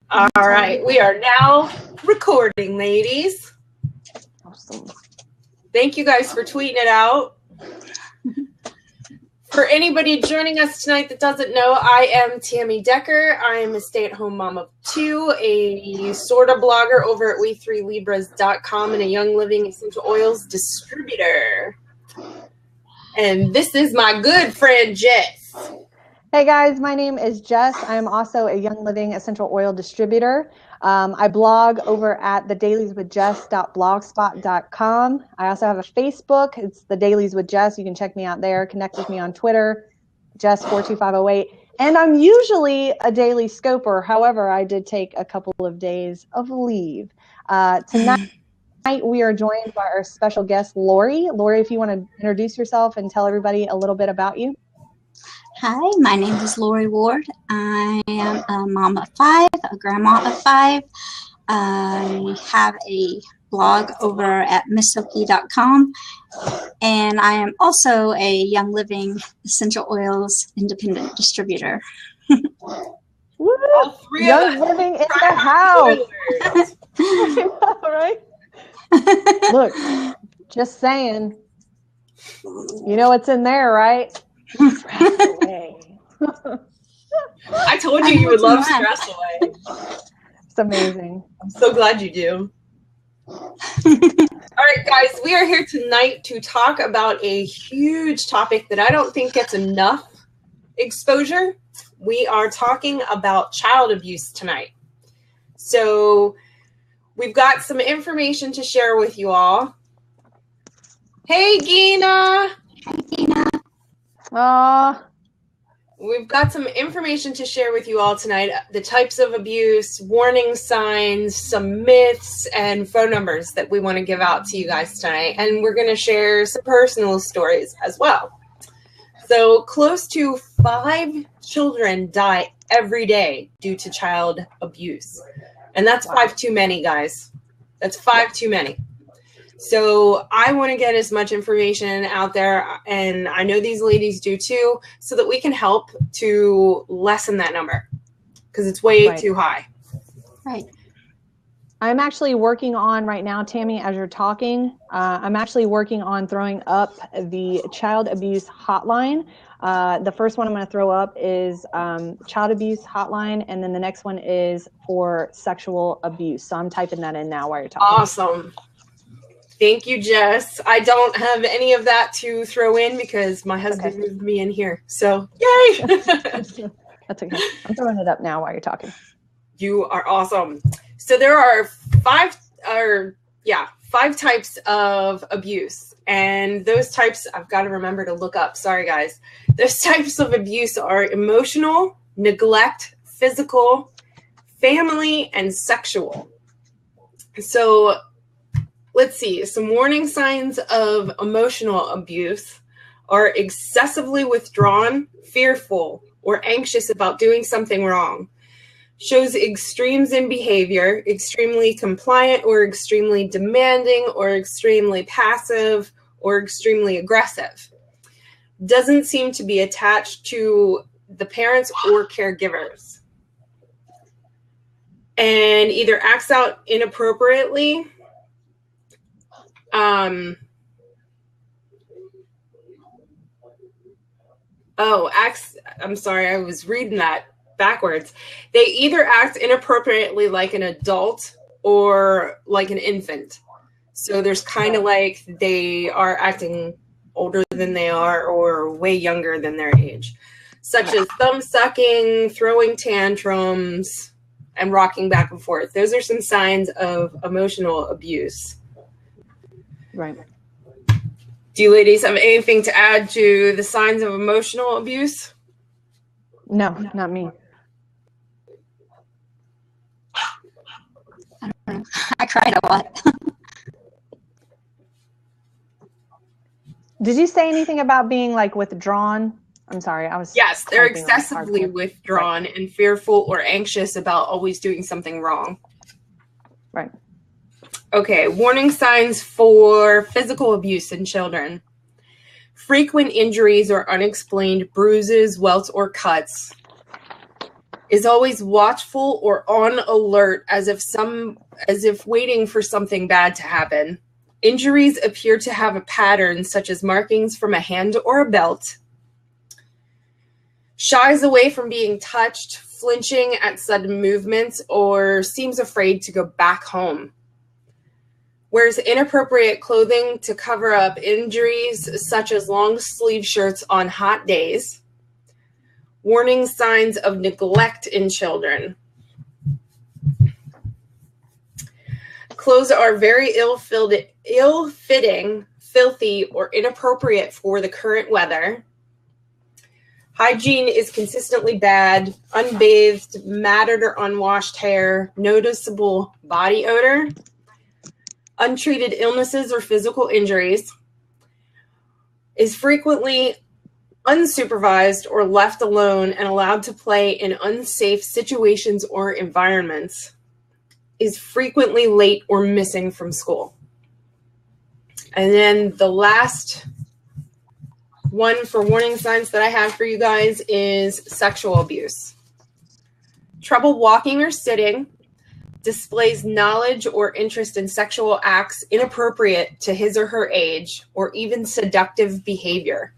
All right, we are now recording, ladies. Awesome. Thank you guys for tweeting it out. For anybody joining us tonight that doesn't know, I am Tammy Decker. I am a stay-at-home mom of two, a sorta blogger over at we3libras.com, and a Young Living essential oils distributor. And this is my good friend, Jess. Hey guys, my name is Jess. I am also a Young Living essential oil distributor. I blog over at thedailieswithjess.blogspot.com. I also have a Facebook. It's The Dailies with Jess. You can check me out there. Connect with me on Twitter, Jess42508. And I'm usually a daily scoper. However, I did take a couple of days of leave. Tonight we are joined by our special guest, Lori. Lori, if you want to introduce yourself and tell everybody a little bit about you. Hi, my name is Lori Ward. I am a mom of five, a grandma of five. I have a blog over at missoki.com, and I am also a Young Living essential oils independent distributor. Woo! Young Living in the house. All right. Look, just saying. You know what's in there, right? Stress away. I told you would love Stress Away. It's amazing. I'm so glad you do. All right, guys, we are here tonight to talk about a huge topic that I don't think gets enough exposure. We are talking about child abuse tonight. So we've got some information to share with you all. Hey, Gina. Hi, Gina. We've got some information to share with you all tonight. The types of abuse, warning signs, some myths, and phone numbers that we want to give out to you guys tonight. And we're going to share some personal stories as well. So close to 5 children die every day due to child abuse. And that's 5 too many, guys. That's 5 too many. So I want to get as much information out there, and I know these ladies do too, so that we can help to lessen that number, because it's way too high. Right. I'm actually working on right now, Tammy, as you're talking, I'm actually working on throwing up the child abuse hotline. The first one I'm going to throw up is child abuse hotline, and then the next one is for sexual abuse. So I'm typing that in now while you're talking. Awesome. Thank you, Jess. I don't have any of that to throw in because my husband moved me in here. So, yay! That's okay. I'm throwing it up now while you're talking. You are awesome. So there are 5 types of abuse. And those types, I've got to remember to look up. Sorry, guys. Those types of abuse are emotional, neglect, physical, family, and sexual. So let's see. Some warning signs of emotional abuse are excessively withdrawn, fearful, or anxious about doing something wrong. Shows extremes in behavior, extremely compliant or extremely demanding or extremely passive or extremely aggressive. Doesn't seem to be attached to the parents or caregivers. And either acts out inappropriately, I'm sorry, I was reading that backwards. They either act inappropriately like an adult or like an infant. So there's kind of like they are acting older than they are or way younger than their age, such as thumb sucking, throwing tantrums, and rocking back and forth. Those are some signs of emotional abuse. Right. Do you ladies have anything to add to the signs of emotional abuse? No, not me. I don't know. I cried a lot. Did you say anything about being like withdrawn? I'm sorry, I was. Yes, they're excessively withdrawn and fearful or anxious about always doing something wrong. Right. Okay, warning signs for physical abuse in children. Frequent injuries or unexplained bruises, welts, or cuts. is always watchful or on alert as if waiting for something bad to happen. Injuries appear to have a pattern, such as markings from a hand or a belt. Shies away from being touched, flinching at sudden movements, or seems afraid to go back home. Wears inappropriate clothing to cover up injuries, such as long sleeve shirts on hot days. Warning signs of neglect in children. Clothes are very ill-fitting, filthy, or inappropriate for the current weather. Hygiene is consistently bad, unbathed, matted or unwashed hair, noticeable body odor, untreated illnesses or physical injuries, is frequently unsupervised or left alone and allowed to play in unsafe situations or environments, is frequently late or missing from school. And then the last one for warning signs that I have for you guys is sexual abuse. Trouble walking or sitting, displays knowledge or interest in sexual acts inappropriate to his or her age, or even seductive behavior.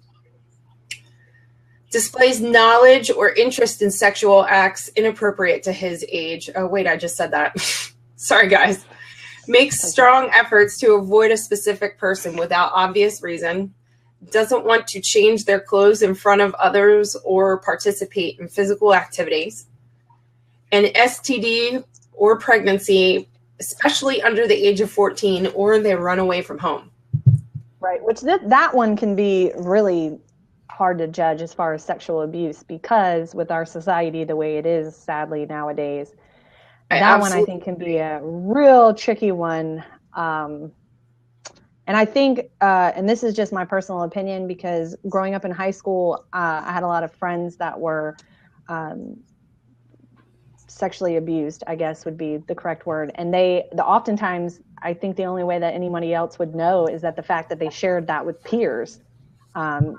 Displays knowledge or interest in sexual acts inappropriate to his age. Oh, wait, I just said that. Sorry, guys. Makes strong efforts to avoid a specific person without obvious reason. Doesn't want to change their clothes in front of others or participate in physical activities. An STD or pregnancy, especially under the age of 14, or they run away from home. Right, which that one can be really hard to judge as far as sexual abuse, because with our society the way it is, sadly, nowadays, that one I think can be a real tricky one. And I think, and this is just my personal opinion, because growing up in high school, I had a lot of friends that were sexually abused, I guess would be the correct word. And oftentimes, I think the only way that anybody else would know is that the fact that they shared that with peers.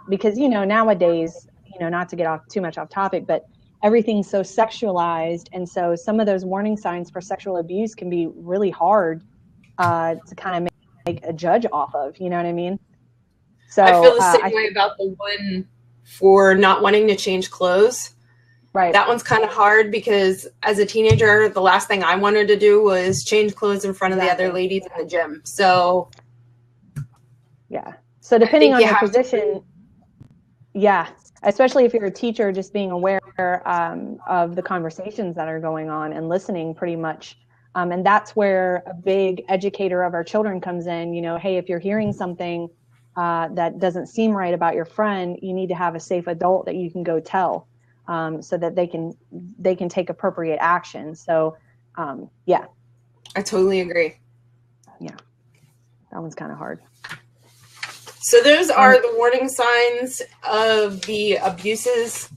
Because, nowadays, not to get too much off topic, but everything's so sexualized. And so some of those warning signs for sexual abuse can be really hard to kind of make a judge off of, you know what I mean? So I feel the same way about the one for not wanting to change clothes. Right. That one's kind of hard because as a teenager, the last thing I wanted to do was change clothes in front of the other ladies in the gym. So yeah. So depending on your position, especially if you're a teacher, just being aware of the conversations that are going on and listening pretty much. And that's where a big educator of our children comes in. Hey, if you're hearing something that doesn't seem right about your friend, you need to have a safe adult that you can go tell, so that they can take appropriate action. So, I totally agree. Yeah, that one's kind of hard. So those are the warning signs of the abuses.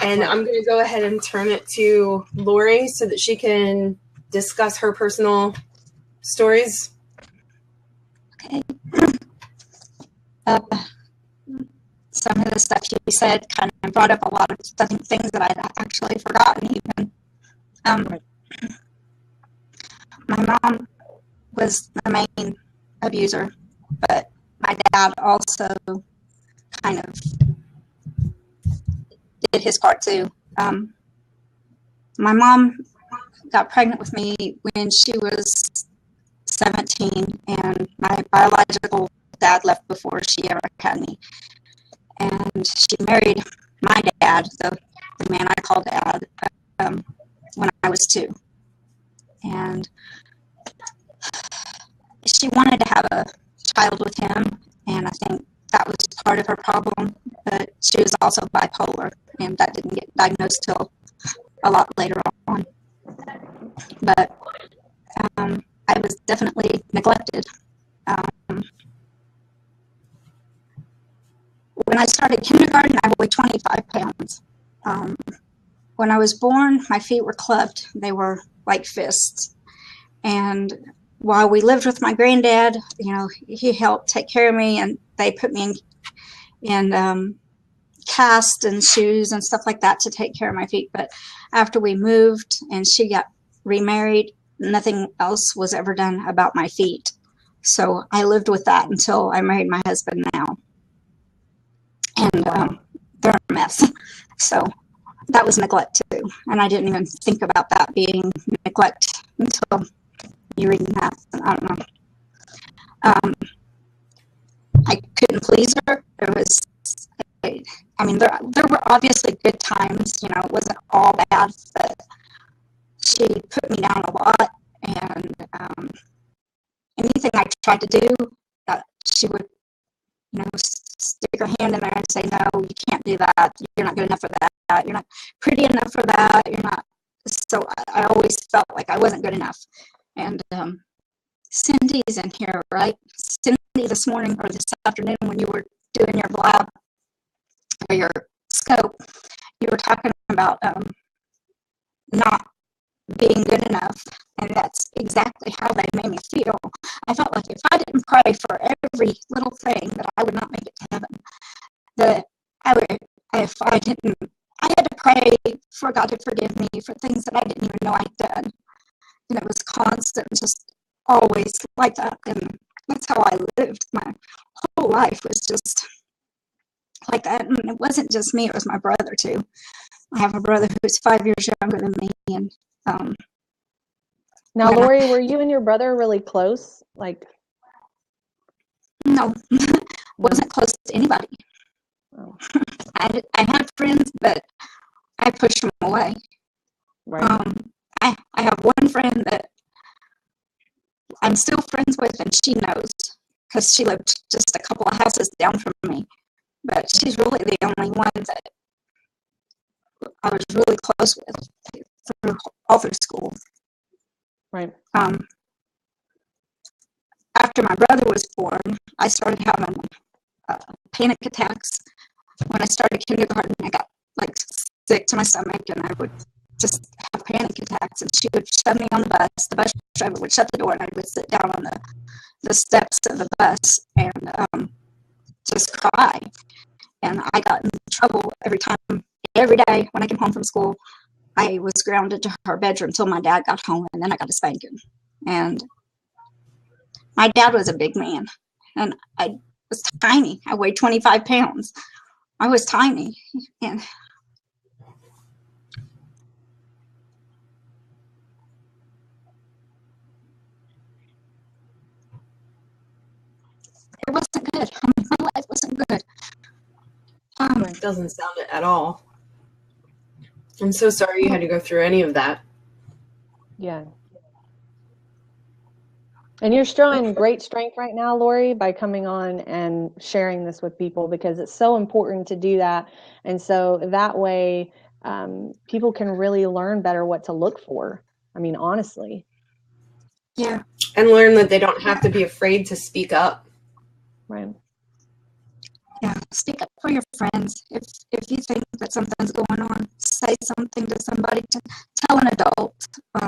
And I'm going to go ahead and turn it to Lori so that she can discuss her personal stories. Okay. Some of the stuff you said kind of brought up a lot of things that I'd actually forgotten even. My mom was the main abuser, but my dad also kind of did his part too. My mom got pregnant with me when she was 17, and my biological dad left before she ever had me. And she married my dad, the man I call dad, when I was 2. And she wanted to have a child with him, and I think that was part of her problem. But she was also bipolar, and that didn't get diagnosed till a lot later on. But I was definitely neglected. When I started kindergarten, I weighed 25 pounds. When I was born, my feet were clubbed. They were like fists. And while we lived with my granddad, he helped take care of me, and they put me in cast and shoes and stuff like that to take care of my feet. But after we moved and she got remarried, nothing else was ever done about my feet. So I lived with that until I married my husband now. And they're a mess. So that was neglect too. And I didn't even think about that being neglect until you reading that. I don't know. I couldn't please her. It was, I mean, there were obviously good times, you know, it wasn't all bad, but she put me down a lot. And anything I tried to do, she would, you know, stick her hand in there and say, no, you can't do that. You're not good enough for that. You're not pretty enough for that. You're not. So I always felt like I wasn't good enough. And Cindy's in here, right? Cindy, this morning or this afternoon when you were doing your lab or your scope, you were talking about not being good enough. And that's exactly how they made me feel. I felt like if I didn't pray for every little thing, that I would not make it to heaven. That I would, if I didn't, I had to pray for God to forgive me for things that I didn't even know I'd done. And it was constant, just always like that. And that's how I lived. My whole life was just like that. And it wasn't just me, it was my brother too. I have a brother who's 5 years younger than me. And now, Lori, were you and your brother really close? Like, no, wasn't close to anybody. Oh. I had friends, but I pushed them away. Right. I have one friend that I'm still friends with, and she knows because she lived just a couple of houses down from me. But she's really the only one that I was really close with all through school. Right. After my brother was born, I started having panic attacks. When I started kindergarten, I got like sick to my stomach, and I would just have panic attacks. And she would shove me on the bus. The bus driver would shut the door, and I would sit down on the steps of the bus and just cry. And I got in trouble every day when I came home from school. I was grounded to her bedroom till my dad got home, and then I got a spanking. And my dad was a big man, and I was tiny. I weighed 25 pounds. I was tiny. And it wasn't good. My life wasn't good. It doesn't sound it at all. I'm so sorry you had to go through any of that. Yeah. And you're showing great strength right now, Lori, by coming on and sharing this with people, because it's so important to do that. And so that way, people can really learn better what to look for. I mean, honestly. Yeah. And learn that they don't have to be afraid to speak up. Right. Yeah, speak up for your friends. If you think that something's going on, say something to somebody. Tell an adult. Or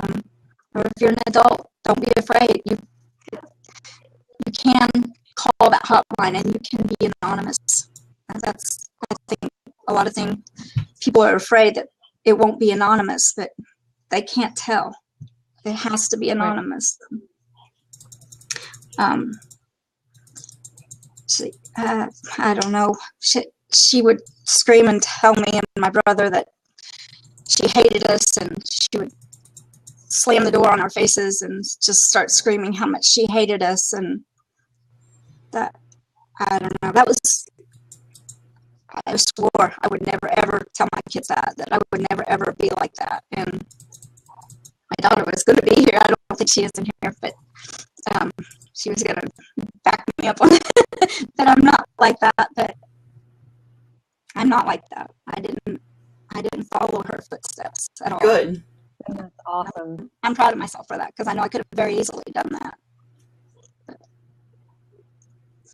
if you're an adult, don't be afraid. You can call that hotline, and you can be anonymous. And that's, I think, a lot of things. People are afraid that it won't be anonymous, but they can't tell. It has to be anonymous. Right. I don't know. She would scream and tell me and my brother that she hated us, and she would slam the door on our faces and just start screaming how much she hated us. And that, I don't know, I swore I would never ever tell my kids that I would never ever be like that. And my daughter was going to be here. I don't think she is in here, but she was going to back me up on that I'm not like that, but I'm not like that. I didn't follow her footsteps at all. Good. That's awesome. I'm proud of myself for that, because I know I could have very easily done that.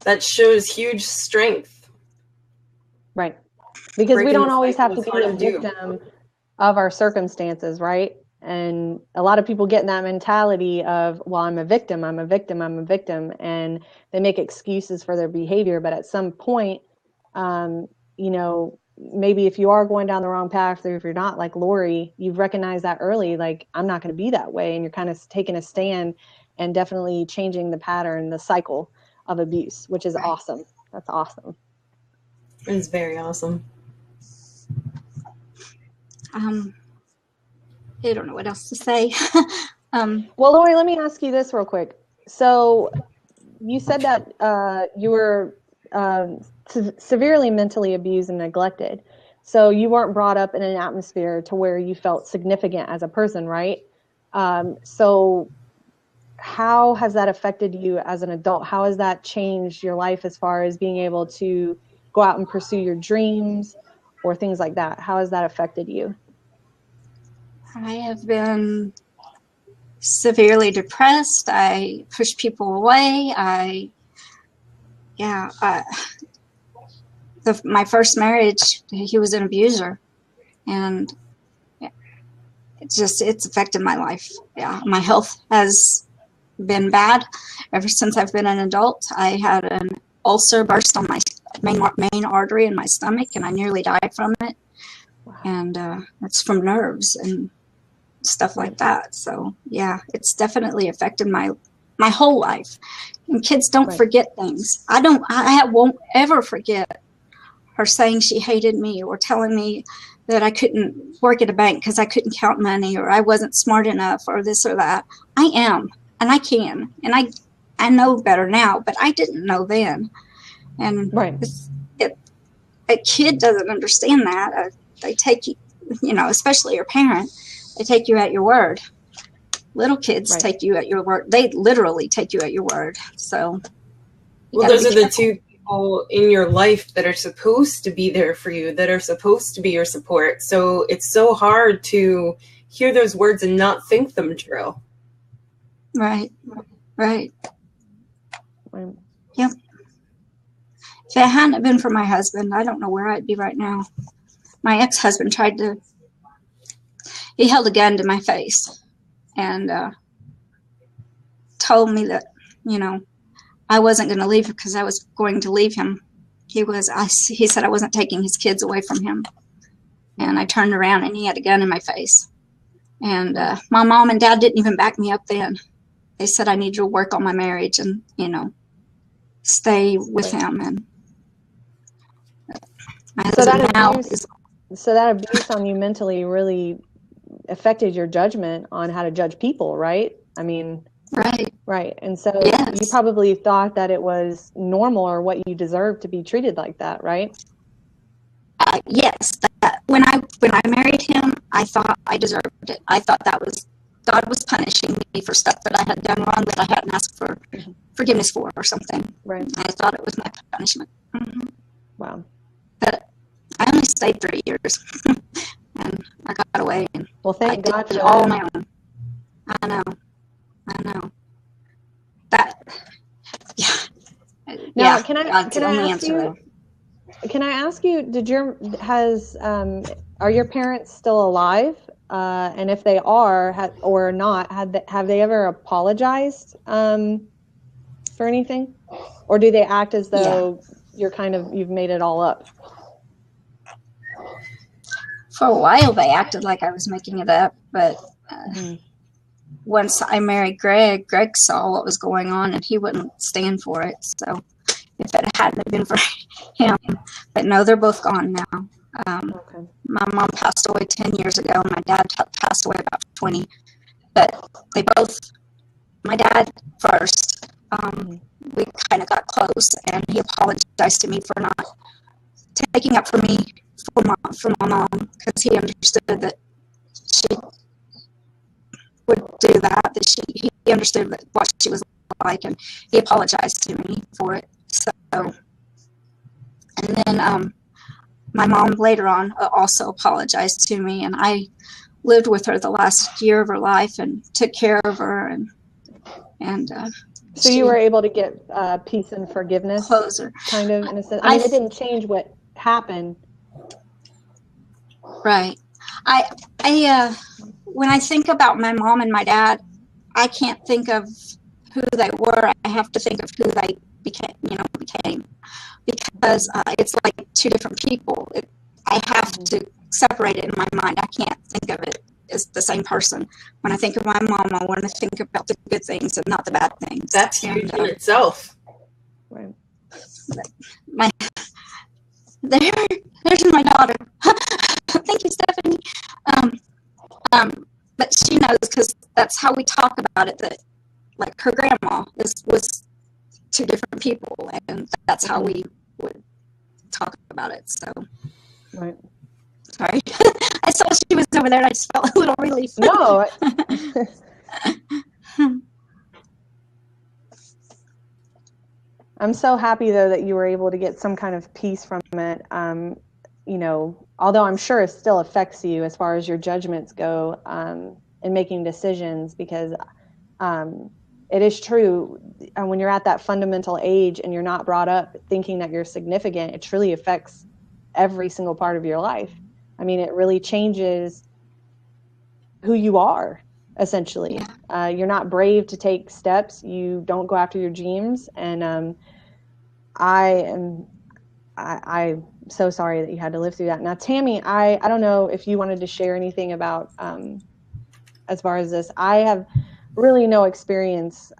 That shows huge strength. Right. Because we don't always have to be a do. victim of our circumstances, right? And a lot of people get in that mentality of, well, I'm a victim, I'm a victim, I'm a victim. And they make excuses for their behavior. But at some point, you know, maybe if you are going down the wrong path, or if you're not, like Lori, you've recognized that early, like, I'm not going to be that way. And you're kind of taking a stand and definitely changing the pattern, the cycle of abuse, which is awesome. That's awesome. It's very awesome. I don't know what else to say. Well, Lori, let me ask you this real quick. So you said that you were severely mentally abused and neglected. So you weren't brought up in an atmosphere to where you felt significant as a person, right? So how has that affected you as an adult? How has that changed your life as far as being able to go out and pursue your dreams or things like that? How has that affected you? I have been severely depressed. I push people away. My first marriage, he was an abuser, and it's affected my life. Yeah, my health has been bad ever since I've been an adult. I had an ulcer burst on my main artery in my stomach, and I nearly died from it. And it's from nerves and stuff like that. So yeah, it's definitely affected my whole life. And kids don't forget things. I won't ever forget her saying she hated me, or telling me that I couldn't work at a bank because I couldn't count money, or I wasn't smart enough, or this or that. I am, and I can, and I know better now, but I didn't know then. And a kid doesn't understand that. They take you, especially your parent, they take you at your word. Little kids take you at your word. They literally take you at your word. So, well, those are the two people in your life that are supposed to be there for you, that are supposed to be your support. So it's so hard to hear those words and not think them true. Right. Yep. If it hadn't been for my husband, I don't know where I'd be right now. My ex-husband he held a gun to my face and told me that, I wasn't going to leave because I was going to leave him. He said I wasn't taking his kids away from him. And I turned around and he had a gun in my face. And my mom and dad didn't even back me up then. They said I need to work on my marriage and, stay with him. And so that abuse on you mentally really affected your judgment on how to judge people, right? I mean, right. And so you probably thought that it was normal or what you deserved to be treated like that, right? Yes. When I married him, I thought I deserved it. I thought God was punishing me for stuff that I had done wrong that I hadn't asked for forgiveness for or something. Right. I thought it was my punishment. Mm-hmm. Wow. But I only stayed 3 years, and I got away. And well, thank God for all on my own. I know. That. Yeah. Now, can I ask you? Are your parents still alive? And if they are or not, have they ever apologized for anything, or do they act as though you've made it all up? For a while, they acted like I was making it up, but once I married Greg saw what was going on, and he wouldn't stand for it. So if it hadn't been for him, but no, they're both gone now. My mom passed away 10 years ago, and my dad passed away about 20. But my dad first, we kind of got close, and he apologized to me for not taking up for me for my mom, because he understood that she would do that. He understood what she was like, and he apologized to me for it. So, and then my mom later on also apologized to me, and I lived with her the last year of her life and took care of her, and so you were able to get peace and forgiveness, closer, kind of, in a sense. I mean, it didn't change what happened. Right. I when I think about my mom and my dad, I can't think of who they were. I have to think of who they became, because it's like two different people. I have to separate it in my mind. I can't think of it as the same person. When I think of my mom, I want to think about the good things and not the bad things. That's huge in itself. Right. There's my daughter. Thank you, Stephanie. But she knows, because that's how we talk about it, that like her grandma was two different people, and that's how we would talk about it. So, Right. sorry. I saw she was over there and I just felt a little relief. No. I'm so happy though that you were able to get some kind of peace from it. Although I'm sure it still affects you as far as your judgments go, in making decisions, because it is true, when you're at that fundamental age and you're not brought up thinking that you're significant, it truly affects every single part of your life. I mean, it really changes who you are, essentially. You're not brave to take steps. You don't go after your dreams. And I'm so sorry that you had to live through that. Now, Tammy, I don't know if you wanted to share anything about, as far as this. I have really no experience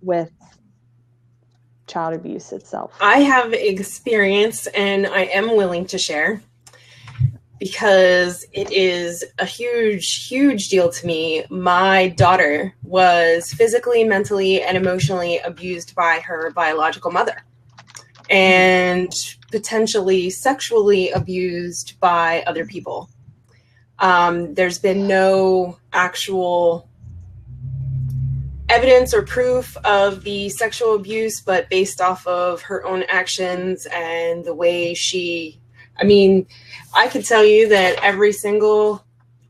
with child abuse itself. I have experience, and I am willing to share because it is a huge, huge deal to me. My daughter was physically, mentally, and emotionally abused by her biological mother, and potentially sexually abused by other people. There's been no actual evidence or proof of the sexual abuse, but based off of her own actions and the way I can tell you that every single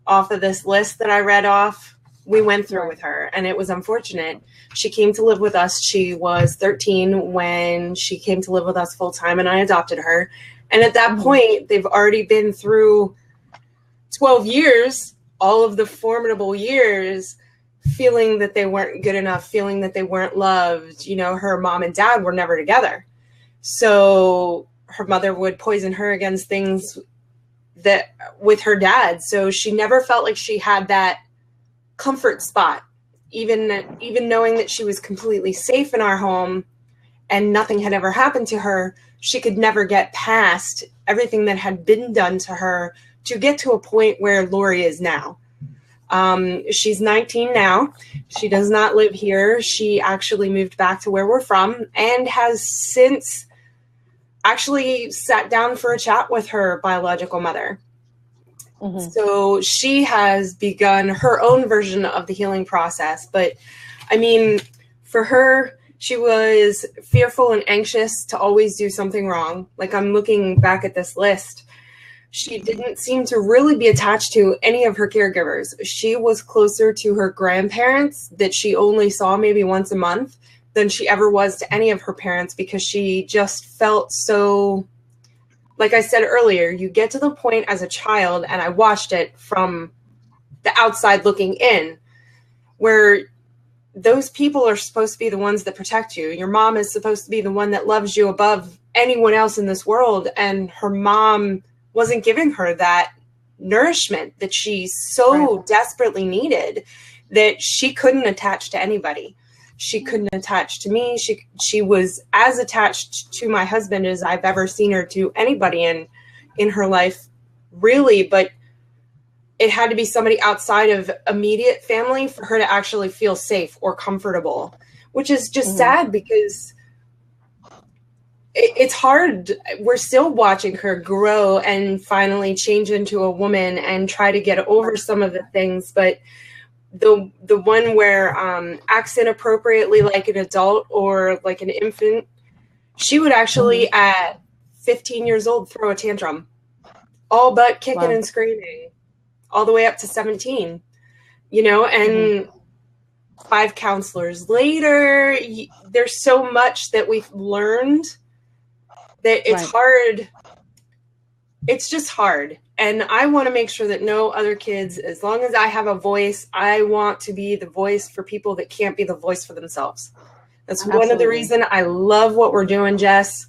off of this list that I read off, we went through with her, and it was unfortunate. She came to live with us. She was 13 when she came to live with us full time, and I adopted her. And at that point, they've already been through 12 years, all of the formidable years, feeling that they weren't good enough, feeling that they weren't loved. Her mom and dad were never together. So her mother would poison her against things that with her dad. So she never felt like she had that comfort spot, even knowing that she was completely safe in our home and nothing had ever happened to her. She could never get past everything that had been done to her to get to a point where Lori is now. She's 19 now. She does not live here. She actually moved back to where we're from and has since actually sat down for a chat with her biological mother. Mm-hmm. So she has begun her own version of the healing process. But for her, she was fearful and anxious to always do something wrong. Like, I'm looking back at this list. She didn't seem to really be attached to any of her caregivers. She was closer to her grandparents that she only saw maybe once a month than she ever was to any of her parents, because she just felt so, like I said earlier, you get to the point as a child, and I watched it from the outside looking in, where those people are supposed to be the ones that protect you. Your mom is supposed to be the one that loves you above anyone else in this world, and her mom wasn't giving her that nourishment that she so desperately needed, that she couldn't attach to anybody. She couldn't attach to me. She was as attached to my husband as I've ever seen her to anybody in her life, really. But it had to be somebody outside of immediate family for her to actually feel safe or comfortable, which is just sad, because it's hard. We're still watching her grow and finally change into a woman and try to get over some of the things. But the one where acts inappropriately like an adult or like an infant, she would actually at 15 years old throw a tantrum, all but kicking and screaming, all the way up to 17, and 5 counselors later. There's so much that we've learned that it's hard. It's just hard. And I want to make sure that no other kids, as long as I have a voice, I want to be the voice for people that can't be the voice for themselves. That's one of the reasons I love what we're doing, Jess.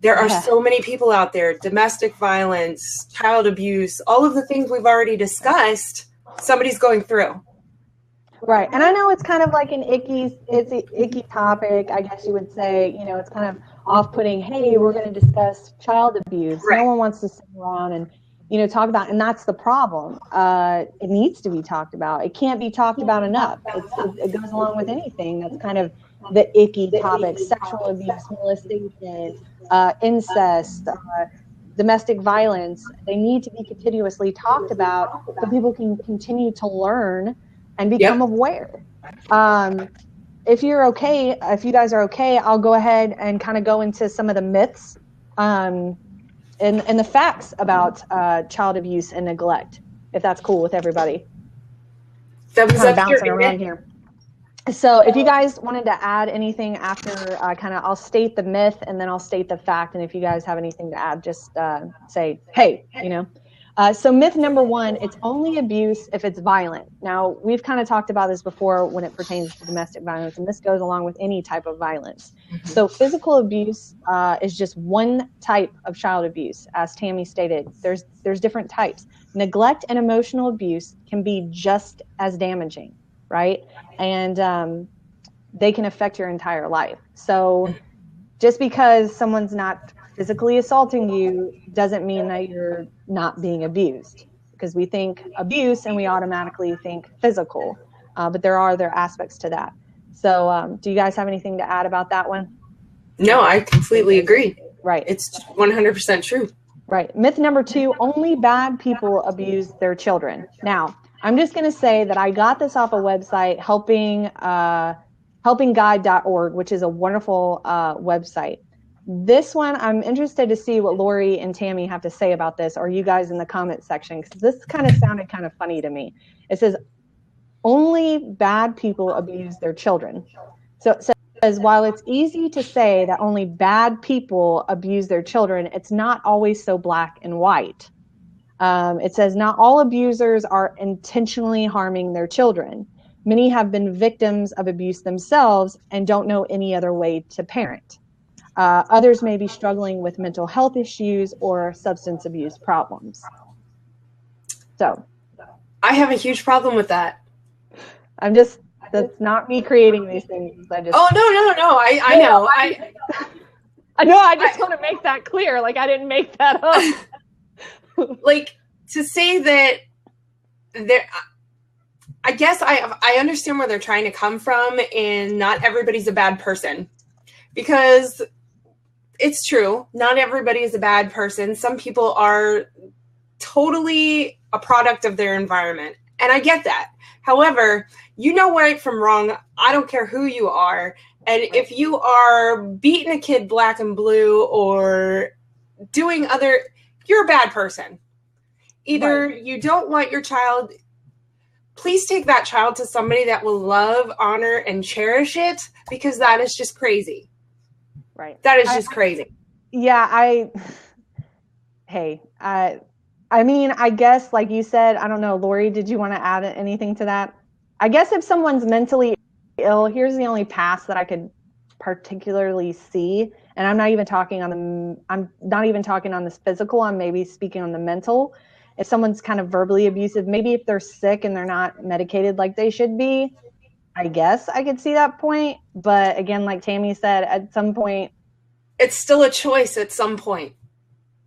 There are Yeah. so many people out there, domestic violence, child abuse, all of the things we've already discussed, somebody's going through. Right. And I know it's kind of like it's an icky topic, I guess you would say. You know, it's kind of off-putting. Hey, we're going to discuss child abuse. Right. No one wants to sit around and, you know, talk about, and that's the problem. It needs to be talked about. It can't be talked about enough. It goes along with anything that's kind of the icky topic: sexual abuse, molestation, incest, domestic violence. They need to be continuously talked about so people can continue to learn and become aware. If you guys are okay, I'll go ahead and kind of go into some of the myths and the facts about child abuse and neglect, if that's cool with everybody. That was kind of up bouncing here. around here. So if you guys wanted to add anything after I'll state the myth and then I'll state the fact. And if you guys have anything to add, just say, hey, you know. So myth number one, it's only abuse if it's violent. Now, we've kind of talked about this before when it pertains to domestic violence, and this goes along with any type of violence. Mm-hmm. So physical abuse is just one type of child abuse. As Tammy stated, there's different types. Neglect and emotional abuse can be just as damaging, right? And they can affect your entire life. So just because someone's not physically assaulting you doesn't mean that you're not being abused, because we think abuse and we automatically think physical, but there are other aspects to that. So do you guys have anything to add about that one? No, I completely agree. Right. It's 100% true. Right. Myth number two, only bad people abuse their children. Now, I'm just going to say that I got this off a website, helpingguide.org, which is a wonderful website. This one, I'm interested to see what Lori and Tammy have to say about this, or you guys in the comment section, because this kind of sounded kind of funny to me. It says, only bad people abuse their children. So it says, while it's easy to say that only bad people abuse their children, it's not always so black and white. It says, not all abusers are intentionally harming their children. Many have been victims of abuse themselves and don't know any other way to parent. Others may be struggling with mental health issues or substance abuse problems. So I have a huge problem with that. That's not me creating these things. Oh, no. I know. I know. I just want to make that clear. Like, I didn't make that up. Like, to say that I guess I understand where they're trying to come from, and not everybody's a bad person, because it's true. Not everybody is a bad person. Some people are totally a product of their environment, and I get that. However, you know right from wrong. I don't care who you are. And if you are beating a kid black and blue or doing you're a bad person. Either you don't want your child, please take that child to somebody that will love, honor, and cherish it, because that is just crazy. Right. That is just crazy. Yeah, I mean, I guess, like you said, I don't know, Lori, did you want to add anything to that? I guess if someone's mentally ill, here's the only path that I could particularly see. And I'm not even talking on the physical. I'm maybe speaking on the mental. If someone's kind of verbally abusive, maybe if they're sick and they're not medicated like they should be, I guess I could see that point. But again, like Tammy said, at some point, it's still a choice at some point.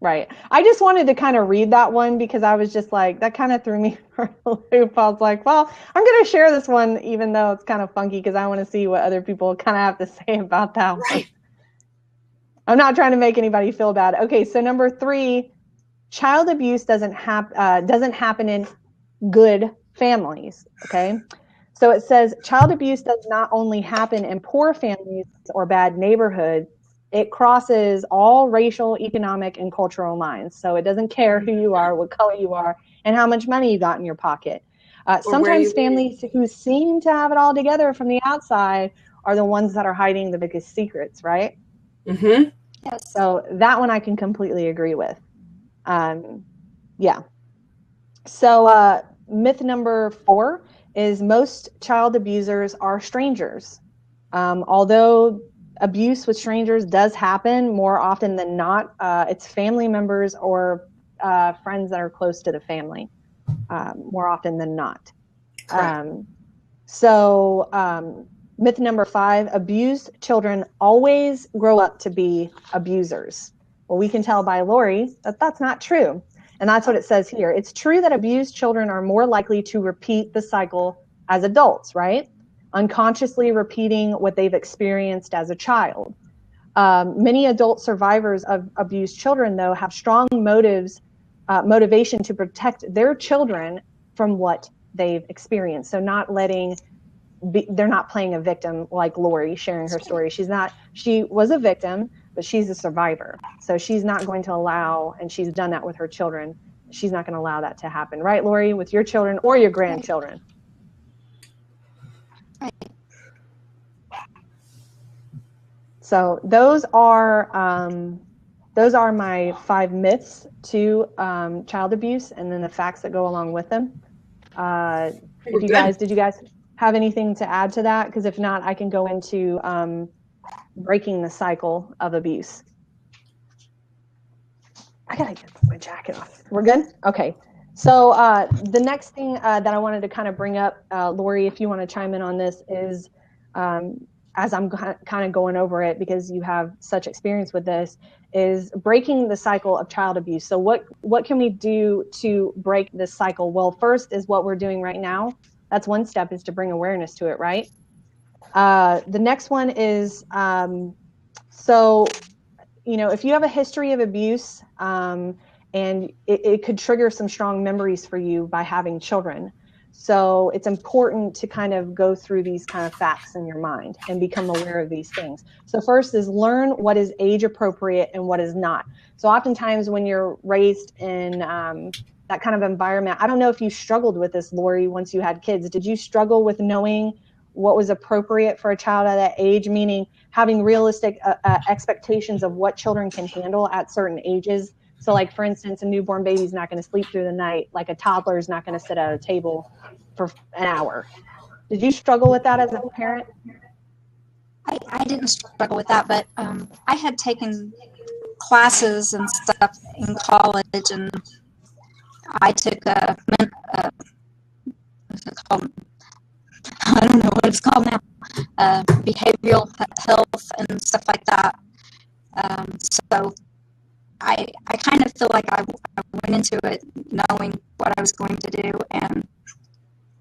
Right. I just wanted to kind of read that one because I was just like, that kind of threw me for a loop. I was like, well, I'm going to share this one, even though it's kind of funky, because I want to see what other people kind of have to say about that one. Right. I'm not trying to make anybody feel bad. Okay, so number 3, child abuse doesn't happen in good families. Okay. So it says child abuse does not only happen in poor families or bad neighborhoods, it crosses all racial, economic, and cultural lines. So it doesn't care who you are, what color you are, and how much money you got in your pocket. Sometimes families who seem to have it all together from the outside are the ones that are hiding the biggest secrets, right? Mm-hmm. Yeah. So that one I can completely agree with. Yeah. So myth number 4 is most child abusers are strangers. Although abuse with strangers does happen more often than not. It's family members or friends that are close to the family more often than not. Myth number 5, abused children always grow up to be abusers. Well, we can tell by Lori that that's not true. And that's what it says here. It's true that abused children are more likely to repeat the cycle as adults, right? Unconsciously repeating what they've experienced as a child. Many adult survivors of abused children, though, have strong motivation to protect their children from what they've experienced. So they're not playing a victim like Lori sharing her story. She was a victim, but she's a survivor. So she's not going to allow, and she's done that with her children, she's not going to allow that to happen. Right, Lori, with your children or your grandchildren? Right. So those are my 5 myths to child abuse, and then the facts that go along with them. Did you guys have anything to add to that? Because if not, I can go into breaking the cycle of abuse. I gotta get my jacket off. We're good? Okay. So the next thing that I wanted to kind of bring up, Lori, if you want to chime in on this, is as I'm kind of going over it because you have such experience with this, is breaking the cycle of child abuse. So what can we do to break this cycle? Well, first is what we're doing right now. That's one step, is to bring awareness to it, right? The next one is, if you have a history of abuse, and it could trigger some strong memories for you by having children. So it's important to kind of go through these kind of facts in your mind and become aware of these things. So first is learn what is age appropriate and what is not. So oftentimes when you're raised in that kind of environment, I don't know if you struggled with this, Lori, once you had kids. Did you struggle with knowing what was appropriate for a child at that age, meaning having realistic expectations of what children can handle at certain ages? So like, for instance, a newborn baby's not going to sleep through the night, like a toddler is not going to sit at a table for an hour. Did you struggle with that as a parent? I didn't struggle with that, but I had taken classes and stuff in college, and I took what's it called? I don't know what it's called now, behavioral health and stuff like that. So I kind of feel like I went into it knowing what I was going to do, and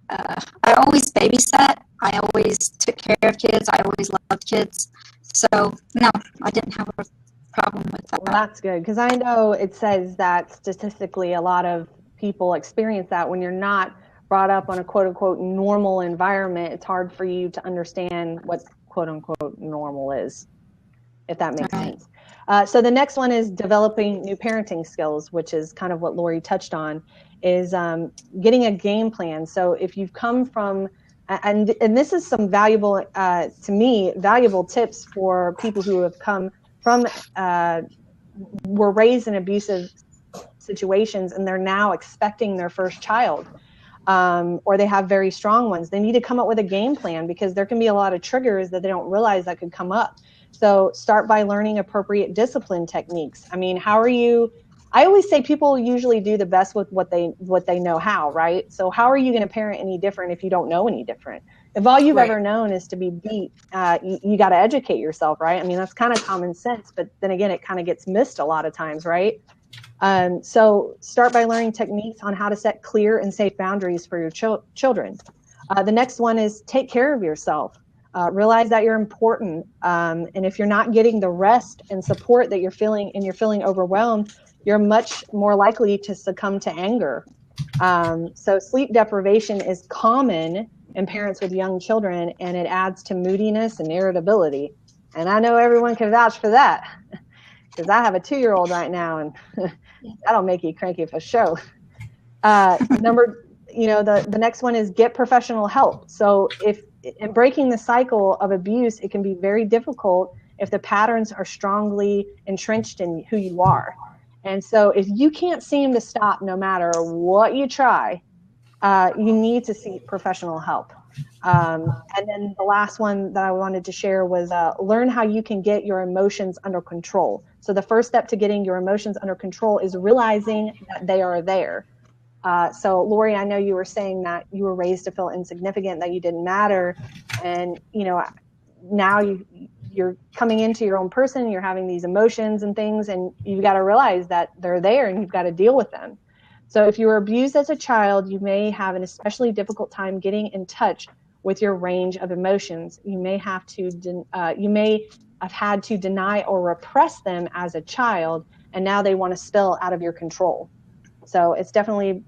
I always babysat. I always took care of kids. I always loved kids. So no, I didn't have a problem with that. Well, that's good, because I know it says that statistically a lot of people experience that when you're not brought up on a quote unquote normal environment. It's hard for you to understand what quote unquote normal is, if that makes sense. So the next one is developing new parenting skills, which is kind of what Lori touched on, is getting a game plan. So if you've come from, and this is some valuable, to me, valuable tips for people who have come from, were raised in abusive situations and they're now expecting their first child, or they have very strong ones. They need to come up with a game plan, because there can be a lot of triggers that they don't realize that could come up. So start by learning appropriate discipline techniques. I mean, I always say people usually do the best with what they know how, right? So how are you going to parent any different if you don't know any different? If all you've ever known is to be beat, you got to educate yourself, right? I mean, that's kind of common sense, but then again, it kind of gets missed a lot of times, right? So start by learning techniques on how to set clear and safe boundaries for your children. The next one is take care of yourself. Realize that you're important. And if you're not getting the rest and support that you're feeling, and you're feeling overwhelmed, you're much more likely to succumb to anger. So sleep deprivation is common in parents with young children, and it adds to moodiness and irritability. And I know everyone can vouch for that, because I have a 2-year-old right now, and that'll make you cranky for sure. The next one is get professional help. So if in breaking the cycle of abuse, it can be very difficult if the patterns are strongly entrenched in who you are. And so if you can't seem to stop no matter what you try, you need to seek professional help. And then the last one that I wanted to share was learn how you can get your emotions under control. So the first step to getting your emotions under control is realizing that they are there. So Lori, I know you were saying that you were raised to feel insignificant, that you didn't matter. And, you know, now you're coming into your own person, you're having these emotions and things, and you've got to realize that they're there and you've got to deal with them. So if you were abused as a child, you may have an especially difficult time getting in touch with your range of emotions. You may have had to deny or repress them as a child, and now they want to spill out of your control. So it's definitely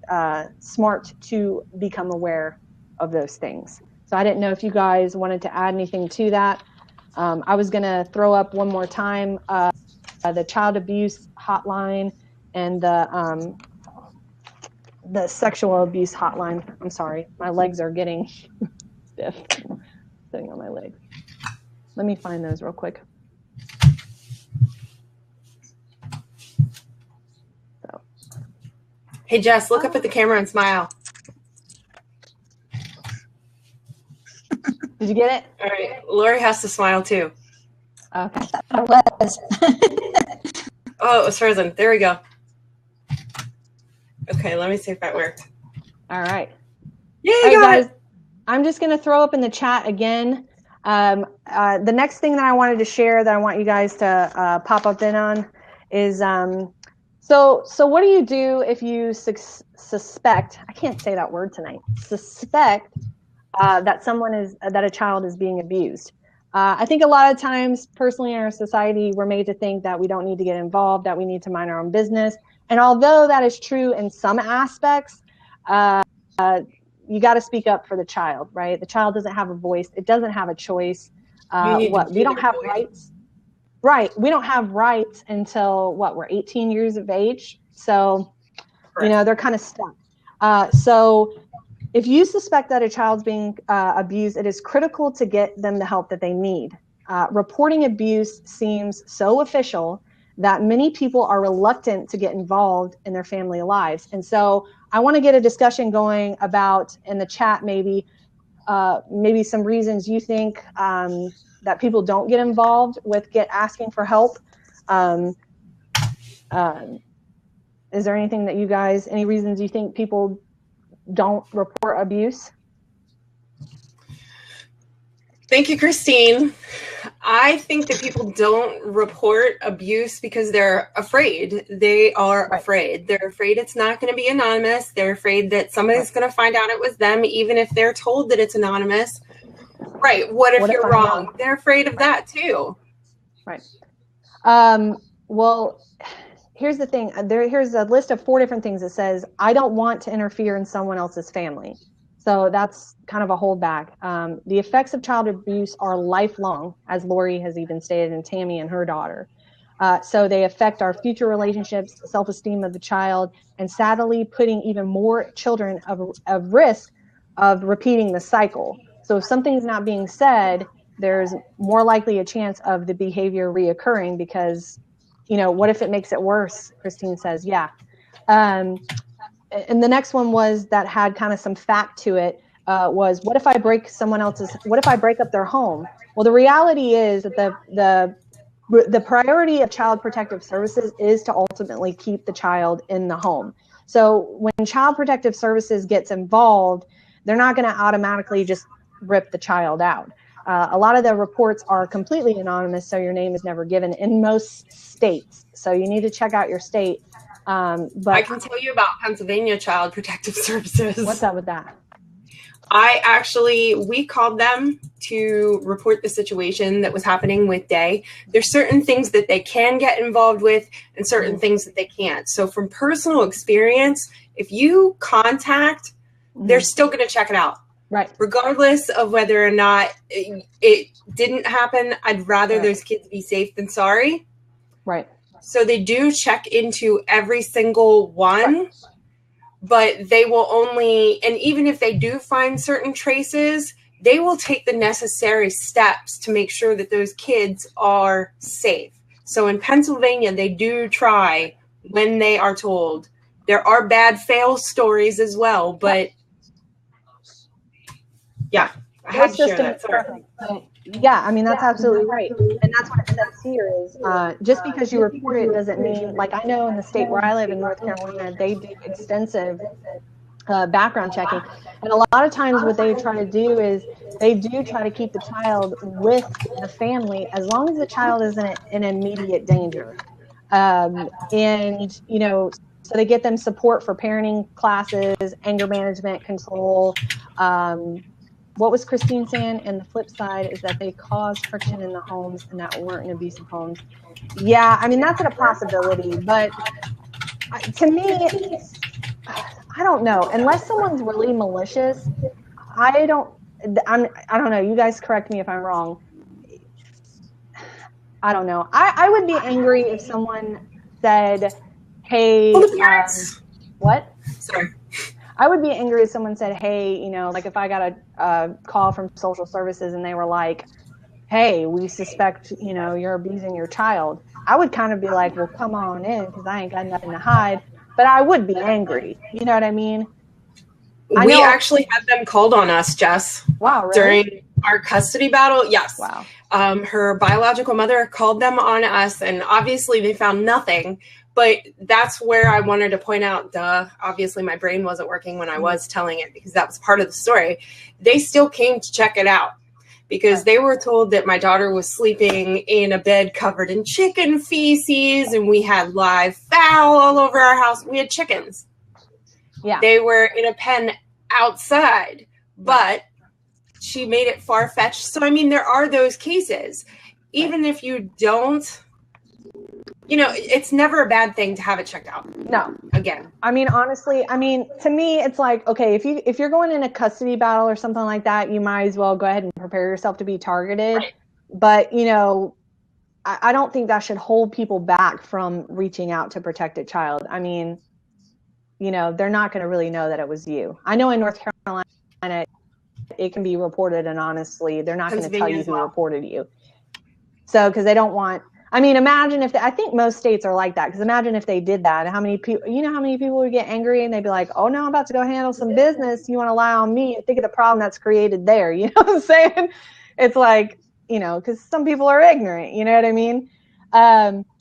smart to become aware of those things. So I didn't know if you guys wanted to add anything to that. I was going to throw up one more time the child abuse hotline and the sexual abuse hotline. I'm sorry, my legs are getting stiff sitting on my legs. Let me find those real quick. So, hey Jess, look up at the camera and smile. Did you get it? All right, Lori has to smile too. Okay. I was. Oh, it was frozen. There we go. Okay, let me see if that worked. All right. Yeah, All right, guys. I'm just going to throw up in the chat again. The next thing that I wanted to share that I want you guys to pop up in on is so what do you do if you suspect, I can't say that word tonight, suspect that a child is being abused? I think a lot of times, personally, in our society, we're made to think that we don't need to get involved, that we need to mind our own business. And although that is true in some aspects, you got to speak up for the child, right? The child doesn't have a voice. It doesn't have a choice. We don't have rights. Right. We don't have rights until we're 18 years of age. So, you know, they're kind of stuck. So if you suspect that a child's being abused, it is critical to get them the help that they need. Reporting abuse seems so official that many people are reluctant to get involved in their family lives. And so I want to get a discussion going about, in the chat, maybe some reasons you think that people don't get involved with asking for help. Is there anything that you guys, any reasons you think people don't report abuse? Thank you, Christine. I think that people don't report abuse because they're afraid. They are afraid. They're afraid it's not going to be anonymous. They're afraid that somebody's going to find out it was them, even if they're told that it's anonymous. Right. What if you're wrong? They're afraid of that too. Right. Well, here's the thing. Here's a list of 4 different things that says, I don't want to interfere in someone else's family. So that's kind of a holdback. The effects of child abuse are lifelong, as Lori has even stated, and Tammy and her daughter. So they affect our future relationships, self-esteem of the child, and sadly putting even more children of risk of repeating the cycle. So if something's not being said, there's more likely a chance of the behavior reoccurring because, you know, what if it makes it worse? Christine says, yeah. And the next one was that had kind of some fact to it, was what if I break up their home? Well, the reality is that the priority of Child Protective Services is to ultimately keep the child in the home. So when Child Protective Services gets involved, they're not going to automatically just rip the child out. A lot of the reports are completely anonymous, so your name is never given in most states. So you need to check out your state. But I can tell you about Pennsylvania Child Protective Services. What's up with that? We called them to report the situation that was happening with Day. There's certain things that they can get involved with and certain things that they can't. So from personal experience, if you contact, they're still going to check it out. Right. Regardless of whether or not it didn't happen, I'd rather those kids be safe than sorry. Right. So they do check into every single one, but they will only, and even if they do find certain traces, they will take the necessary steps to make sure that those kids are safe. So in Pennsylvania, they do try when they are told. There are bad fail stories as well, but Yeah, I had Those to share systems that. are Sorry. perfect. Yeah, I mean, that's absolutely right. And that's what it says here is just because you report it doesn't mean, like I know in the state where I live in North Carolina, they do extensive background checking. And a lot of times what they try to do is they do try to keep the child with the family as long as the child isn't in immediate danger. And, you know, so they get them support for parenting classes, anger management, control. What was Christine saying? And the flip side is that they cause friction in the homes and that weren't in abusive homes. Yeah, I mean, that's a possibility. But to me, I don't know. Unless someone's really malicious, I don't know. You guys correct me if I'm wrong. I don't know. I would be angry if someone said, hey, Well, the parents. what? Sorry. I would be angry if someone said, hey, you know, like if I got a call from social services and they were like, hey, we suspect, you know, you're abusing your child. I would kind of be like, well, come on in because I ain't got nothing to hide. But I would be angry. You know what I mean? We actually had them called on us, Jess. Wow, really? During our custody battle. Yes. Wow. Her biological mother called them on us, and obviously they found nothing. But that's where I wanted to point out, obviously my brain wasn't working when I was telling it because that was part of the story. They still came to check it out because they were told that my daughter was sleeping in a bed covered in chicken feces and we had live fowl all over our house. We had chickens. Yeah. They were in a pen outside, but she made it far-fetched. So, I mean, there are those cases. Even if you don't, you know, it's never a bad thing to have it checked out. No. Again. I mean, honestly, I mean, to me, it's like, okay, if you're going in a custody battle or something like that, you might as well go ahead and prepare yourself to be targeted. Right. But, you know, I don't think that should hold people back from reaching out to protect a child. I mean, you know, they're not going to really know that it was you. I know in North Carolina, it can be reported anonymly. They're not going to tell you who reported you. So, because they don't want, I mean, imagine if I think most states are like that. Because imagine if they did that, how many people, you know, how many people would get angry and they'd be like, oh no, I'm about to go handle some business. You want to lie on me and think of the problem that's created there. You know what I'm saying? It's like, you know, because some people are ignorant. You know what I mean?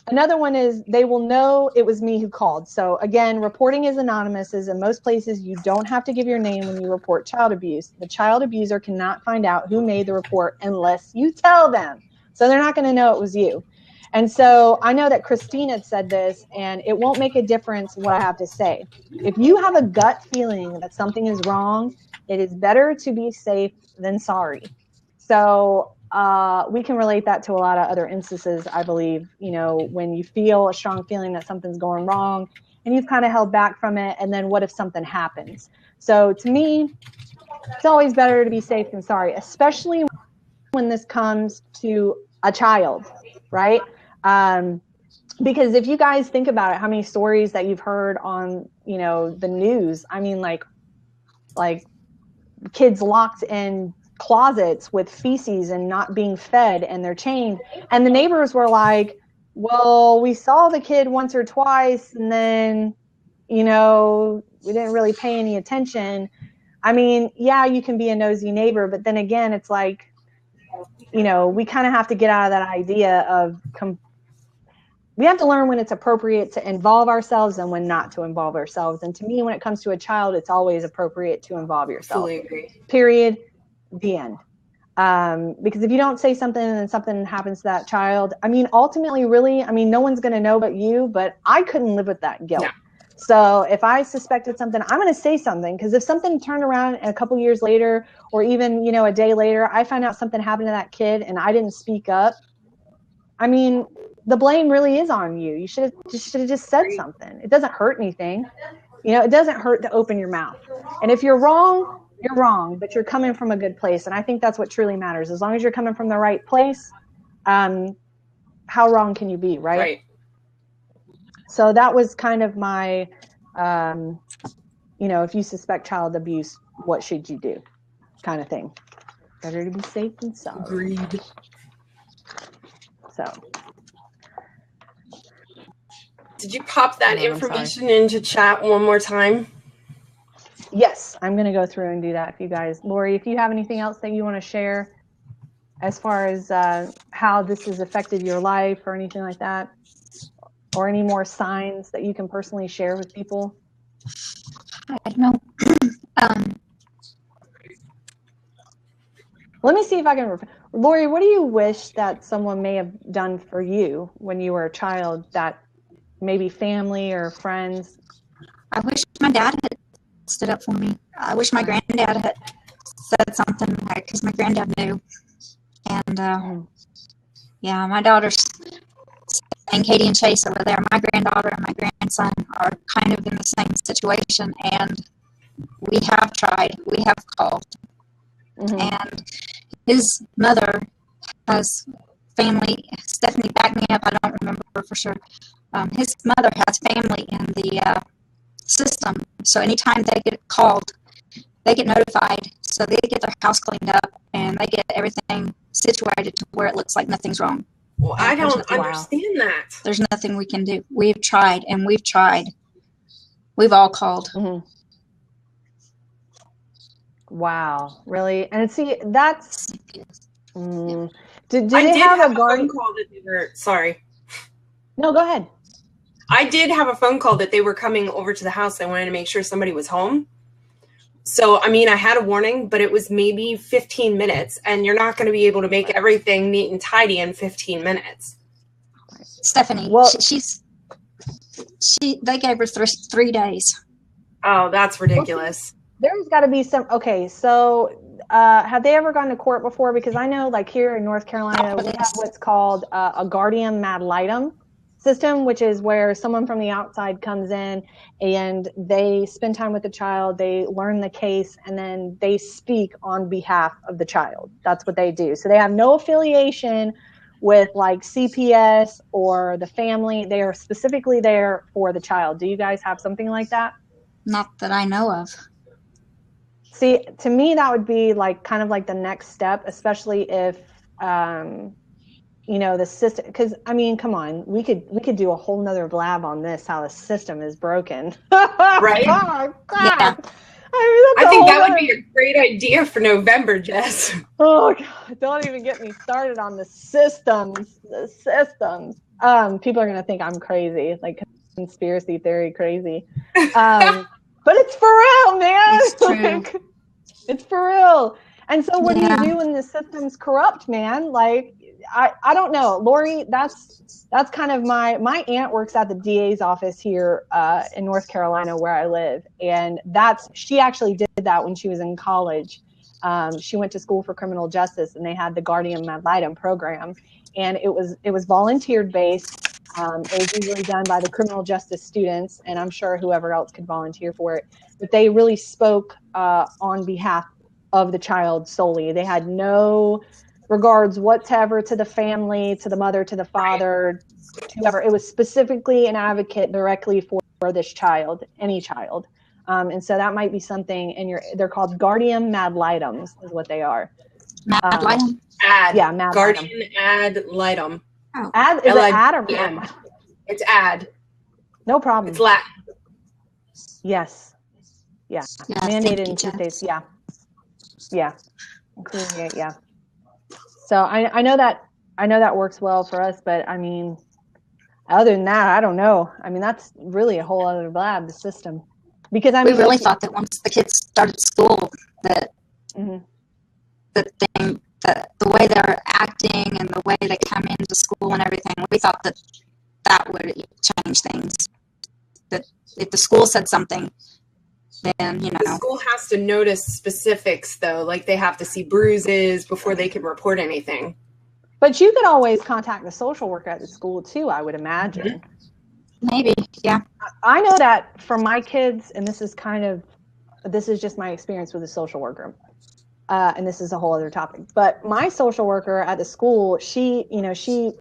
Another one is they will know it was me who called. So again, reporting is anonymous. As in most places, you don't have to give your name when you report child abuse. The child abuser cannot find out who made the report unless you tell them. So they're not going to know it was you. And so I know that Christine had said this, and it won't make a difference what I have to say. If you have a gut feeling that something is wrong, it is better to be safe than sorry. So we can relate that to a lot of other instances, I believe, you know, when you feel a strong feeling that something's going wrong and you've kind of held back from it. And then what if something happens? So to me, it's always better to be safe than sorry, especially when this comes to a child, right? Because if you guys think about it, how many stories that you've heard on, you know, the news, I mean, like kids locked in closets with feces and not being fed and they're chained. And the neighbors were like, well, we saw the kid once or twice and then, you know, we didn't really pay any attention. I mean, yeah, you can be a nosy neighbor, but then again, it's like, you know, we kind of have to get out of that idea of we have to learn when it's appropriate to involve ourselves and when not to involve ourselves. And to me, when it comes to a child, it's always appropriate to involve yourself. Fully agree. Period. The end. Because if you don't say something and then something happens to that child, I mean, ultimately, really, I mean, no one's going to know but you, but I couldn't live with that guilt. No. So if I suspected something, I'm going to say something, because if something turned around and a couple years later, or even, you know, a day later, I find out something happened to that kid and I didn't speak up, I mean, the blame really is on you. You should have just said something. It doesn't hurt anything. You know, it doesn't hurt to open your mouth. And if you're wrong, you're wrong, but you're coming from a good place. And I think that's what truly matters. As long as you're coming from the right place, how wrong can you be, right? Right. So that was kind of my, you know, if you suspect child abuse, what should you do kind of thing. Better to be safe than sorry. Agreed. So. Did you pop that information into chat one more time? Yes, I'm going to go through and do that for you guys. Lori, if you have anything else that you want to share as far as how this has affected your life or anything like that, or any more signs that you can personally share with people? I don't know. Let me see if I can. Lori, what do you wish that someone may have done for you when you were a child, that maybe family or friends? I wish my dad had stood up for me. I wish my granddad had said something, because my granddad knew. And yeah, my daughter's and Katie and Chase over there, my granddaughter and my grandson are kind of in the same situation, and we have tried, we have called. And his mother has family. Stephanie, back me up, I don't remember for sure. His mother has family in the system, so anytime they get called, they get notified, so they get their house cleaned up and they get everything situated to where it looks like nothing's wrong. Well, I don't understand that. There's nothing we can do. We've tried and we've tried. We've all called. Wow, really? And see, that's. Did I they did have have a a guardian? phone call that they were. Sorry. No, go ahead. I did have a phone call that they were coming over to the house. I wanted to make sure somebody was home. So, I mean, I had a warning, but it was maybe 15 minutes, and you're not going to be able to make everything neat and tidy in 15 minutes. Stephanie, Well, they gave her 3 days. Oh, that's ridiculous. there's got to be some. Okay, so have they ever gone to court before? Because I know, like here in North Carolina, we have what's called a guardian ad litem system, which is where someone from the outside comes in and they spend time with the child, they learn the case, and then they speak on behalf of the child. That's what they do. So they have no affiliation with like CPS or the family. They are specifically there for the child. Do you guys have something like that? Not that I know of. See, to me, that would be like kind of like the next step, especially if, the system, because I mean, come on, we could do a whole nother blab on this, how the system is broken. Right? Oh, God. Yeah. I think that would be a great idea for November, Jess. Oh, God, don't even get me started on the systems. The systems. People are going to think I'm crazy, like conspiracy theory crazy. But it's for real, man. It's true. It's for real. And so what do you do when the system's corrupt, man? Like, I don't know. Lori, that's kind of my aunt works at the DA's office here in North Carolina where I live. And she actually did that when she was in college. She went to school for criminal justice, and they had the guardian ad litem program. And it was volunteer based. It was usually done by the criminal justice students, and I'm sure whoever else could volunteer for it. But they really spoke on behalf of the child solely. They had no regards whatsoever to the family, to the mother, to the father, to whoever. It was specifically an advocate directly for this child, any child. And so that might be something. They're called guardian ad litems, is what they are. Ad litem? Mad Guardian litem. ad litem. Oh. Ad, is it ad or LITM? mad? It's ad. No problem. It's Latin. Yes. Yeah. Yeah, Mandated in thank you, 2 states. Jess. Yeah. Yeah. Including it. Yeah. So I know that works well for us, but I mean, other than that, I don't know. I mean, that's really a whole other blab, the system. Because I mean, we really thought that once the kids started school, that the way they're acting and the way they come into school and everything, we thought that would change things. That if the school said something, then, The school has to notice specifics, though. Like they have to see bruises before they can report anything. But you could always contact the social worker at the school too, I would imagine. Maybe, yeah. I know that for my kids, and this is just my experience with a social worker. And this is a whole other topic, but my social worker at the school, she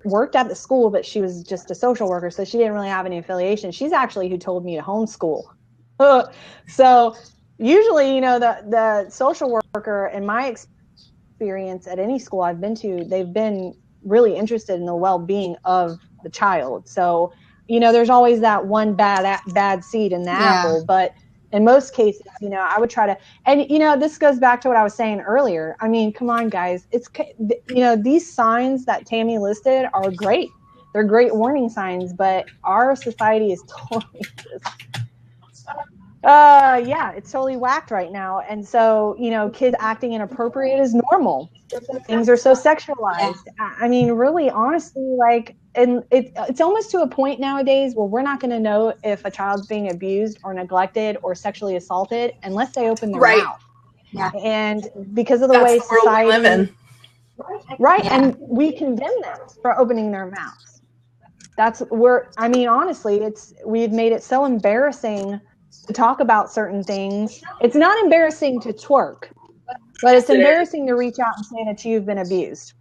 worked at the school, but she was just a social worker. So she didn't really have any affiliation. She's actually who told me to homeschool. So usually, the social worker, in my experience at any school I've been to, they've been really interested in the well-being of the child. So, there's always that one bad seed in the apple, but in most cases, you know, I would try to, and you know, this goes back to what I was saying earlier. I mean, come on, guys. It's, you know, these signs that Tammy listed are great. They're great warning signs, but our society is totally yeah, it's totally whacked right now. And so, you know, kids acting inappropriate is normal. Things are so sexualized. I mean, really, honestly, like, and it's almost to a point nowadays where we're not going to know if a child's being abused or neglected or sexually assaulted unless they open their mouth. Yeah. And because of the way society, world we live in. Right, and we condemn them for opening their mouths. That's where, I mean, honestly, we've made it so embarrassing to talk about certain things. It's not embarrassing to twerk, but it's embarrassing to reach out and say that you've been abused.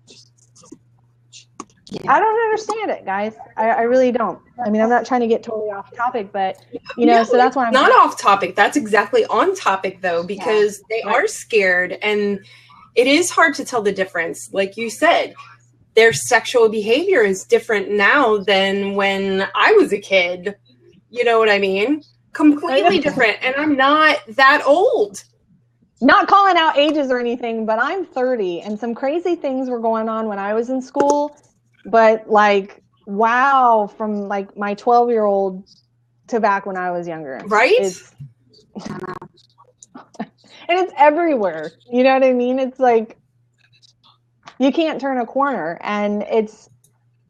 I don't understand it, guys. I really don't. I mean, I'm not trying to get totally off topic, but you know, so that's why I'm not off topic. That's exactly on topic though, because they are scared, and it is hard to tell the difference. Like you said, their sexual behavior is different now than when I was a kid. You know what I mean? Completely different. And I'm not that old. Not calling out ages or anything, but I'm 30 and some crazy things were going on when I was in school. But like, wow, from like my 12-year-old to back when I was younger. Right? And it's everywhere. You know what I mean? It's like, you can't turn a corner. And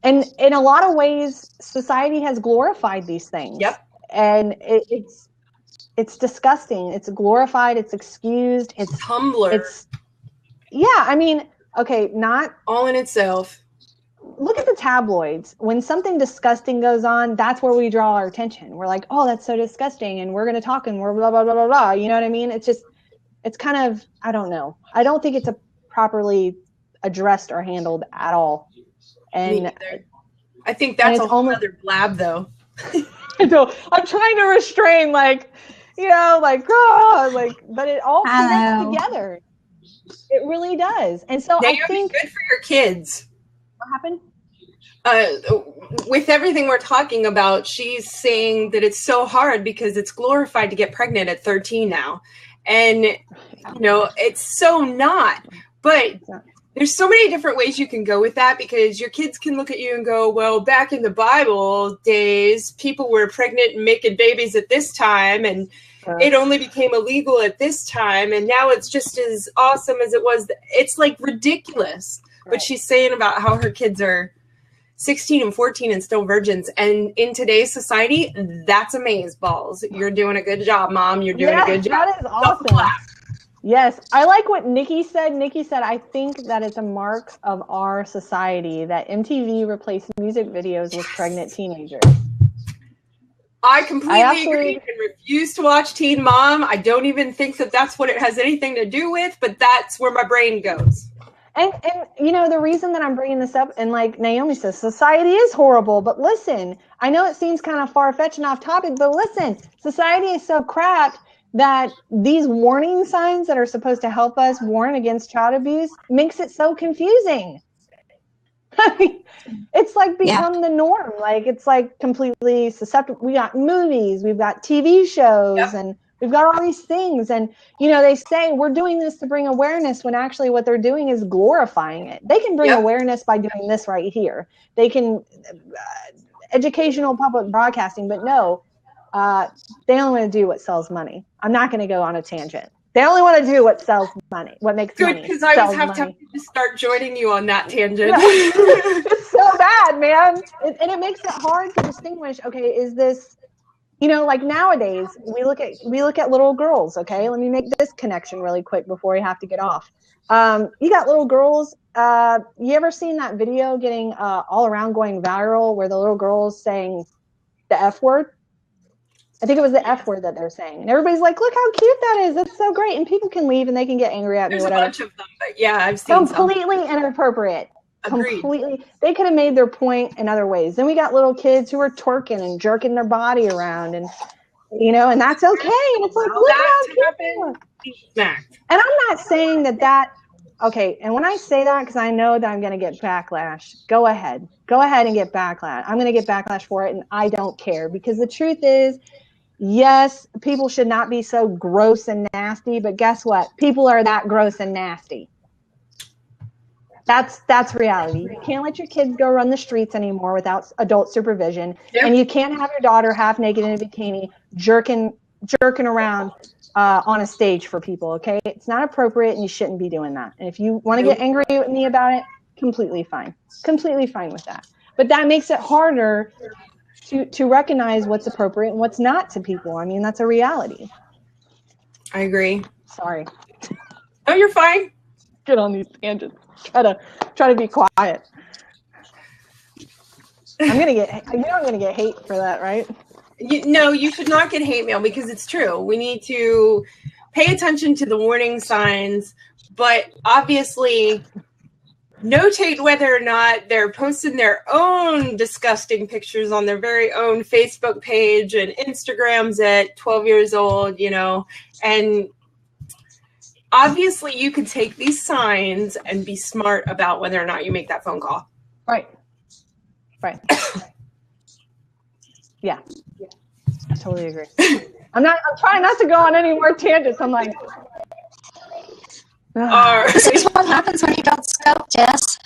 and in a lot of ways, society has glorified these things. Yep. And it's disgusting. It's glorified. It's excused. It's Tumblr. I mean, okay, not all in itself. Look at the tabloids. When something disgusting goes on, that's where we draw our attention. We're like, oh, that's so disgusting. And we're going to talk and we're blah, blah, blah, blah, blah. You know what I mean? It's just, it's kind of, I don't know. I don't think it's properly addressed or handled at all. And I think that's a whole other blab though. So I'm trying to restrain, like, you know, like, but it all connects together. It really does. And so Naomi, I think good for your kids. What happened? With everything we're talking about, she's saying that it's so hard because it's glorified to get pregnant at 13 now. And, you know, it's so not. But there's so many different ways you can go with that, because your kids can look at you and go, well, back in the Bible days, people were pregnant and making babies at this time, and it only became illegal at this time, and now it's just as awesome as it was. It's like ridiculous. But she's saying about how her kids are 16 and 14 and still virgins. And in today's society, that's amazeballs. You're doing a good job, Mom. You're doing a good job. That is awesome. Yes. I like what Nikki said. Nikki said, I think that it's a mark of our society that MTV replaced music videos with pregnant teenagers. I completely agree and refuse to watch Teen Mom. I don't even think that that's what it has anything to do with, but that's where my brain goes. And you know, the reason that I'm bringing this up, and like Naomi says, society is horrible, but listen, I know it seems kind of far-fetched and off topic, but listen, society is so crap that these warning signs that are supposed to help us warn against child abuse makes it so confusing. It's like become the norm. Like, it's like completely susceptible. We got movies, we've got TV shows, and we've got all these things. And, you know, they say we're doing this to bring awareness when actually what they're doing is glorifying it. They can bring awareness by doing this right here. They can educational public broadcasting, but no, they only want to do what sells money. I'm not going to go on a tangent. They only want to do what sells money, what makes money. Good, because I was have to start joining you on that tangent. It's so bad, man. And it makes it hard to distinguish, okay, is this, you know, like nowadays we look at little girls, okay? Let me make this connection really quick before we have to get off. You got little girls, you ever seen that video getting all around going viral where the little girl's saying the F word? I think it was the F word that they're saying. And everybody's like, look how cute that is. That's so great. And people can leave and they can get angry at me, whatever. There's a bunch of them, but yeah, I've seen completely inappropriate. Agreed. Completely. They could have made their point in other ways. Then we got little kids who are twerking and jerking their body around, and, you know, and that's okay. And it's like, look how cute. And I'm not saying that, okay, and when I say that, because I know that I'm going to get backlash, go ahead and get backlash. I'm going to get backlash for it, and I don't care, because the truth is, Yes, people should not be so gross and nasty, but guess what? People are that gross and nasty. That's reality. You can't let your kids go run the streets anymore without adult supervision. Yep. And you can't have your daughter half naked in a bikini jerking around on a stage for people, okay? It's not appropriate, and you shouldn't be doing that. And if you want to get angry with me about it, completely fine. Completely fine with that. But that makes it harder to recognize what's appropriate and what's not to people. I mean, that's a reality. I agree. Sorry. Oh, you're fine. Get on these tangents. Try to be quiet. I'm gonna get hate for that, right? No, you should not get hate mail because it's true. We need to pay attention to the warning signs, but obviously notate whether or not they're posting their own disgusting pictures on their very own Facebook page and Instagrams at 12 years old, and obviously you could take these signs and be smart about whether or not you make that phone call. Right. Yeah. I totally agree. I'm trying not to go on any more tangents. I'm like, this is what happens when you don't scope, Jess.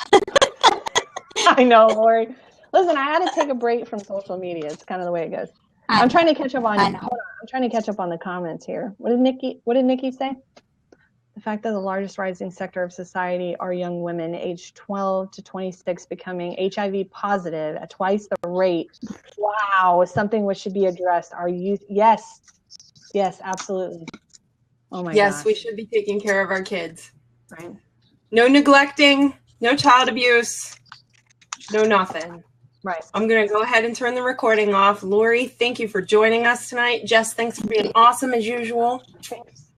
I know, Lori. Listen, I had to take a break from social media. It's kind of the way it goes. I'm trying to catch up on. Hold on. I'm trying to catch up on the comments here. What did Nikki say? The fact that the largest rising sector of society are young women aged 12 to 26 becoming HIV positive at twice the rate. Wow, something which should be addressed. Our youth, yes, absolutely. Oh my Yes, gosh. we should be taking care of our kids. Right. No neglecting, no child abuse, no nothing. Right. I'm going to go ahead and turn the recording off. Lori, thank you for joining us tonight. Jess, thanks for being awesome as usual. Thanks.